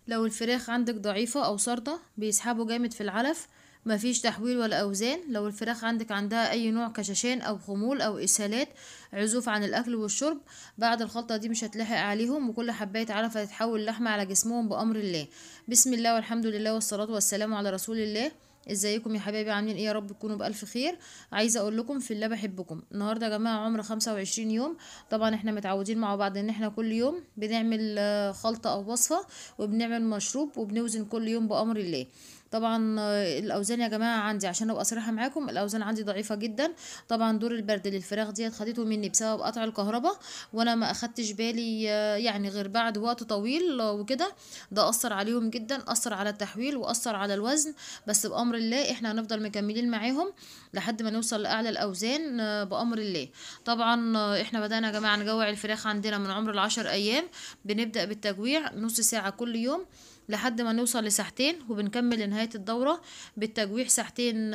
لو الفراخ عندك ضعيفة او سارطة بيسحبوا جامد في العلف، مفيش تحويل ولا اوزان. لو الفراخ عندها اي نوع كشاشان او خمول او اسهالات، عزوف عن الاكل والشرب، بعد الخلطة دي مش هتلحق عليهم، وكل حباية علف هتتحول لحمة على جسمهم بامر الله. بسم الله والحمد لله والصلاة والسلام على رسول الله. ازيكم يا حبايبي؟ عاملين ايه؟ يا رب تكونوا بالف خير. عايزه اقول لكم في الله بحبكم. النهارده يا جماعه عمر 25 يوم. طبعا احنا متعودين مع بعض ان احنا كل يوم بنعمل خلطه او وصفه، وبنعمل مشروب، وبنوزن كل يوم بأمر الله. طبعا الاوزان يا جماعه عندي، عشان ابقى صريحه معاكم، الاوزان عندي ضعيفه جدا. طبعا دور البرد للفراخ ديت خدته مني بسبب قطع الكهرباء، وانا ما اخدتش بالي يعني غير بعد وقت طويل وكده. ده اثر عليهم جدا، اثر على التحويل واثر على الوزن. بس بامر الله احنا هنفضل مكملين معاهم لحد ما نوصل لاعلى الاوزان بامر الله. طبعا احنا بدانا يا جماعه نجوع الفراخ عندنا من عمر ال10 ايام. بنبدا بالتجويع نص ساعه كل يوم لحد ما نوصل لساعتين، وبنكمل لنهاية الدورة بالتجويع ساعتين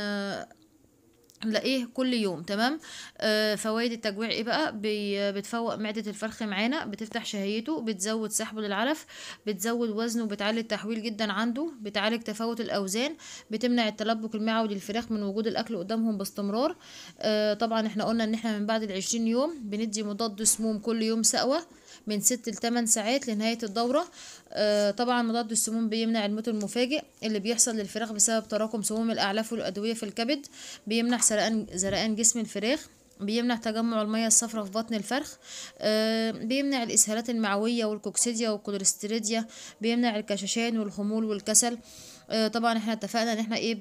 لا ايه كل يوم. تمام. فوائد التجويع ايه بقى؟ بتفوق معدة الفرخ معانا، بتفتح شهيته، بتزود سحبه للعلف، بتزود وزنه، بتعلي التحويل جدا عنده، بتعالج تفاوت الاوزان، بتمنع التلبك المعوي للفراخ من وجود الاكل قدامهم باستمرار. طبعا احنا قلنا ان احنا من بعد ال20 يوم بندي مضاد سموم كل يوم سقوة من 6 ل8 ساعات لنهاية الدورة. طبعا مضاد السموم بيمنع الموت المفاجئ اللي بيحصل للفراخ بسبب تراكم سموم الأعلاف والأدوية في الكبد، بيمنع زرقان جسم الفراخ، بيمنع تجمع المياه الصفراء في بطن الفرخ، بيمنع الإسهالات المعوية والكوكسيديا والكوليستيريديا، بيمنع الكشاشان والخمول والكسل. طبعا احنا اتفقنا ان احنا ايه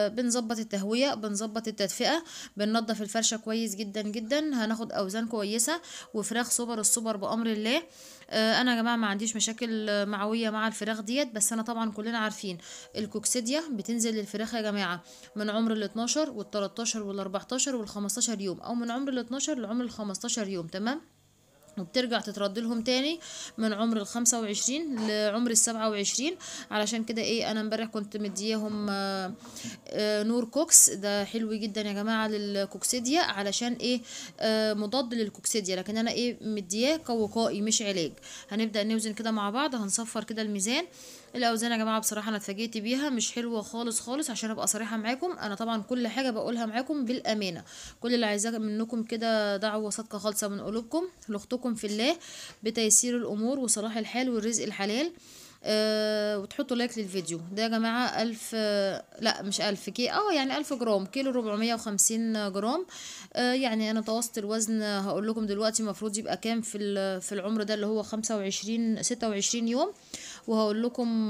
بنظبط التهوية، بنظبط التدفئة، بننضف الفرشة كويس جدا جدا، هناخد اوزان كويسة وفراخ سوبر السوبر بأمر الله. انا يا جماعة ما عنديش مشاكل معوية مع الفراخ ديت، بس انا طبعا كلنا عارفين الكوكسيديا بتنزل للفراخ يا جماعة من عمر ال12 وال13 وال14 وال15 يوم، او من عمر ال12 لعمر ال15 يوم. تمام. وبترجع تترد لهم تاني من عمر ال25 لعمر ال27. علشان كده ايه، انا امبارح كنت مدياهم نور كوكس، ده حلو جدا يا جماعة للكوكسيديا. علشان ايه؟ مضاد للكوكسيديا، لكن انا ايه مدياه كوقائي مش علاج. هنبدأ نوزن كده مع بعض، هنصفر كده الميزان. الاوزان يا جماعه بصراحه انا اتفاجئت بيها، مش حلوه خالص خالص. عشان ابقى صريحه معاكم، انا طبعا كل حاجه بقولها معاكم بالامانه. كل اللي عايزاه منكم كده دعوه صادقه خالصه من قلوبكم لاختكم في الله، بتيسير الامور وصلاح الحال والرزق الحلال. وتحطوا لايك للفيديو ده يا جماعة. 1000 لا مش 1000 كي يعني 1000 جرام، كيلو 450 جرام. يعني انا متوسط الوزن هقول لكم دلوقتي المفروض يبقى كام في العمر ده اللي هو 25 26 يوم. وهقول لكم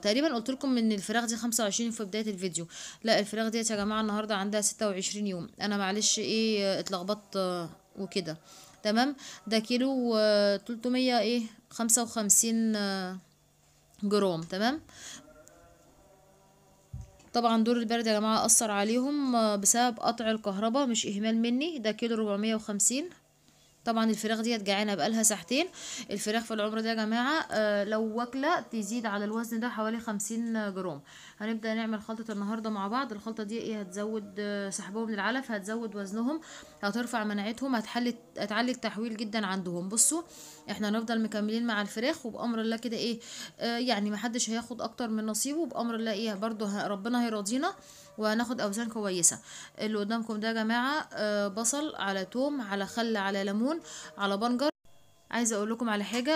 تقريبا قلت لكم ان الفراخ دي 25 في بداية الفيديو. لا الفراخ ديت يا جماعة النهاردة عندها 26 يوم. انا معلش ايه اتلخبطت وكده. تمام. ده كيلو 300 ايه 55 جرام. تمام. طبعا دور البرد يا جماعة أثر عليهم بسبب قطع الكهرباء، مش إهمال مني. ده كيلو 450. طبعا الفراخ ديت جعانه بقالها ساعتين. الفراخ في العمر ده يا جماعه لو واكله تزيد على الوزن ده حوالي 50 جرام. هنبدا نعمل خلطه النهارده مع بعض. الخلطه دي ايه؟ هتزود سحبهم للعلف، هتزود وزنهم، هترفع مناعتهم، هتعلي التحويل جدا عندهم. بصوا احنا هنفضل مكملين مع الفراخ، وبامر الله كده ايه يعني محدش هياخد اكتر من نصيبه بامر الله. ايه برضو ربنا هيرضينا وهناخد اوزان كويسه. اللي قدامكم ده يا جماعه بصل على توم على خل على ليمون على بنجر. عايزه اقول لكم على حاجه،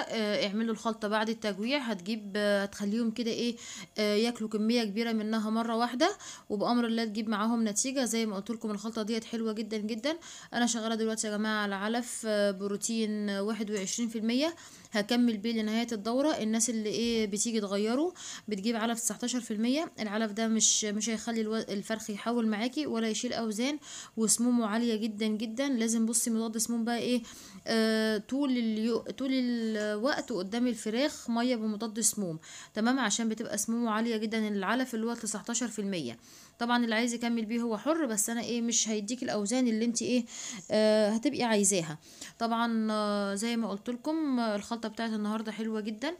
اعملوا الخلطه بعد التجويع، هتخليهم كده ايه ياكلوا كميه كبيره منها مره واحده، وبامر الله تجيب معاهم نتيجه. زي ما قلت لكم الخلطه ديت حلوه جدا جدا. انا شغاله دلوقتي يا جماعه على علف بروتين 21%. هكمل بيه لنهايه الدوره. الناس اللي ايه بتيجي تغيره بتجيب علف 19%. العلف ده مش هيخلي الفرخ يحول معاكي ولا يشيل اوزان، وسمومه عاليه جدا جدا. لازم بصي مضاد سموم بقى ايه طول الوقت قدام الفراخ ميه بمضاد سموم. تمام. عشان بتبقى سمومه عاليه جدا العلف اللي هو 19%. طبعا اللي عايز يكمل بيه هو حر، بس انا ايه مش هيديك الاوزان اللي انت ايه هتبقي عايزاها. طبعا زي ما قلت لكم الخلطه الخلطه بتاعت النهارده حلوه جدا.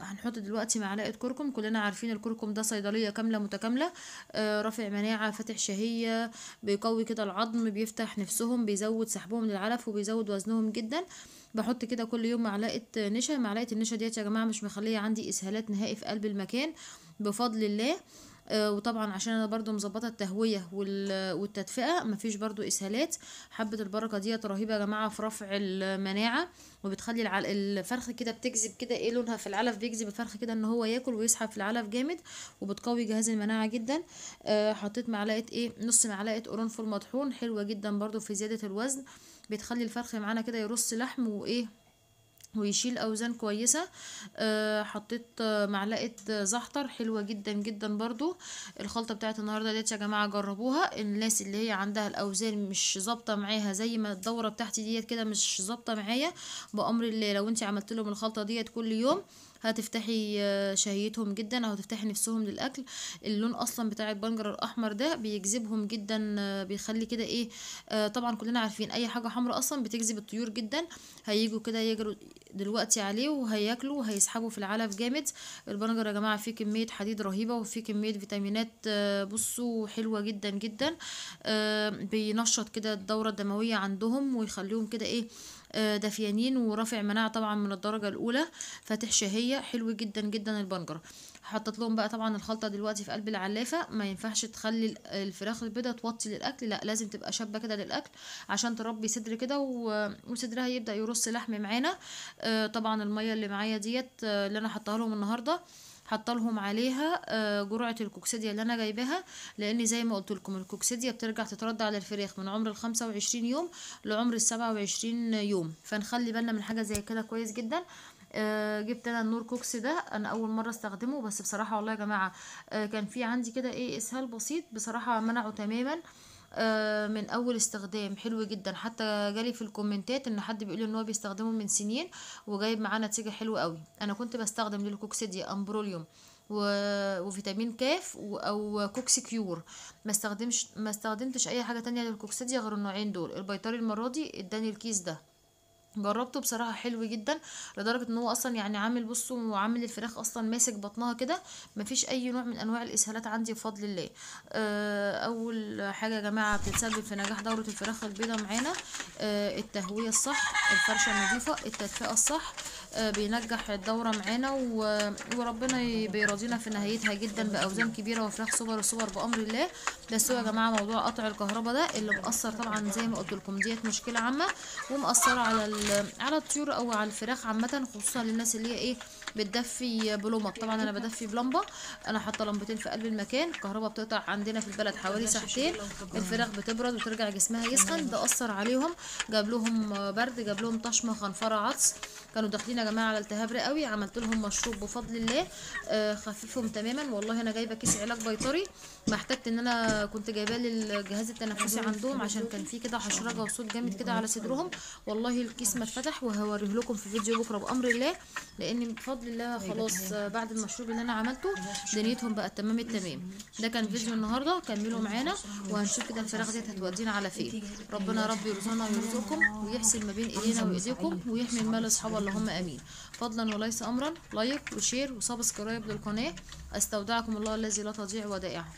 هنحط دلوقتي معلقه كركم. كلنا عارفين الكركم ده صيدليه كامله متكامله، رافع مناعه، فاتح شهيه، بيقوي كده العظم، بيفتح نفسهم، بيزود سحبهم للعلف وبيزود وزنهم جدا. بحط كده كل يوم معلقه نشا. معلقه النشا ديت يا جماعه مش مخليه عندي اسهالات نهائي في قلب المكان بفضل الله. وطبعا عشان انا برضو مظبطه التهويه والتدفئه مفيش برضو اسهالات. حبه البركه ديت رهيبه يا جماعه في رفع المناعه، وبتخلي الفرخ كده بتجذب كده ايه لونها في العلف، بيجذب الفرخ كده ان هو ياكل ويسحب في العلف جامد، وبتقوي جهاز المناعه جدا. حطيت معلقه نص معلقه قرنفل مطحون، حلوه جدا برضو في زياده الوزن، بتخلي الفرخ معانا كده يرص لحم ويشيل اوزان كويسه. حطيت معلقه زعتر، حلوه جدا جدا برضو. الخلطه بتاعت النهارده ديت يا جماعه جربوها. الناس اللي هي عندها الاوزان مش ظابطه معاها زي ما الدوره بتاعتي ديت كده مش ظابطه معايا، بامر الله لو انت عملت لهم الخلطه ديت كل يوم هتفتحي شهيتهم جدا، او هتفتحي نفسهم للاكل. اللون اصلا بتاع البنجر الاحمر ده بيجذبهم جدا، بيخلي كده طبعا كلنا عارفين اي حاجه حمراء اصلا بتجذب الطيور جدا، هيجوا كده يجروا دلوقتي عليه وهياكلوا وهيسحبوا في العلف جامد. البنجر يا جماعه فيه كميه حديد رهيبه وفيه كميه فيتامينات بصوا حلوه جدا جدا. بينشط كده الدوره الدمويه عندهم ويخليهم كده دافيانين ورافع مناعه طبعا من الدرجه الاولى، فاتح شهيه، حلو جدا جدا البنجر. حطيت لهم بقى طبعا الخلطه دلوقتي في قلب العلافه. ما ينفعش تخلي الفراخ البيضه توطي للاكل، لا لازم تبقى شابه كده للاكل عشان تربي صدر كده وصدرها يبدا يرص لحم معانا. طبعا الميه اللي معايا ديت اللي انا حطاها لهم النهارده حط لهم عليها جرعه الكوكسيديا اللي انا جايباها، لان زي ما قلت لكم الكوكسيديا بترجع تترضع على الفراخ من عمر ال25 يوم لعمر ال27 يوم، فنخلي بالنا من حاجه زي كده كويس جدا. جبت انا النور كوكس ده، انا اول مره استخدمه، بس بصراحه والله يا جماعه كان في عندي كده اسهال بسيط، بصراحه منعه تماما من اول استخدام، حلو جدا. حتى جالي في الكومنتات ان حد بيقول ان هو بيستخدمه من سنين وجايب معاه نتيجه حلوه قوي. انا كنت بستخدم للكوكسيديا امبروليوم وفيتامين كاف او كوكسي كيور، ما استخدمتش اي حاجه تانية للكوكسيديا غير النوعين دول. البيطري المره دي اداني الكيس ده، جربته بصراحه حلو جدا، لدرجه ان هو اصلا يعني عامل بصوا وعامل الفراخ اصلا ماسك بطنها كده، مفيش اي نوع من انواع الاسهالات عندي بفضل الله. اول حاجه يا جماعه بتتسبب في نجاح دوره الفراخ البيضاء معانا التهويه الصح، الفرشه النظيفه، التدفئه الصح، بينجح الدوره معانا وربنا بيرضينا في نهايتها جدا باوزان كبيره وفراخ سوبر بامر الله. بس هو يا جماعه موضوع قطع الكهرباء ده اللي مأثر طبعا زي ما قلت لكم، ديت مشكله عامه ومأثره على الطيور او على الفراخ عامه، خصوصا للناس اللي هي بتدفي بلمبه. طبعا انا بدفي بلمبه، انا حاطه لمبتين في قلب المكان. الكهرباء بتقطع عندنا في البلد حوالي ساعتين، الفراخ بتبرد وترجع جسمها يسخن، ده اثر عليهم، جاب لهم برد، جاب لهم طشمه، خنفره، عطس، كانوا داخلين يا جماعه على التهاب رئوي. عملت لهم مشروب بفضل الله خففهم تماما. والله انا جايبه كيس علاج بيطري، ما احتجت ان انا كنت جايباه للجهاز التنفسي عندهم عشان كان فيه كده حشرجه وصوت جامد كده على صدرهم. والله الكيس ما اتفتح، وهوريه لكم في فيديو بكره بامر الله، لان بفضل الله خلاص بعد المشروب اللي انا عملته دنيتهم بقت تمام التمام. ده كان فيديو النهارده، كملوا معانا وهنشوف كده الفراخ ديت هتودينا على فين. ربنا رب يرزقنا ويرزقكم ويحسن ما بين ايدينا وايديكم ويحمي المال اصحابه، اللهم امين. فضلا وليس امرا، لايك وشير وسبسكرايب للقناه. استودعكم الله الذي لا تضيع ودائعه.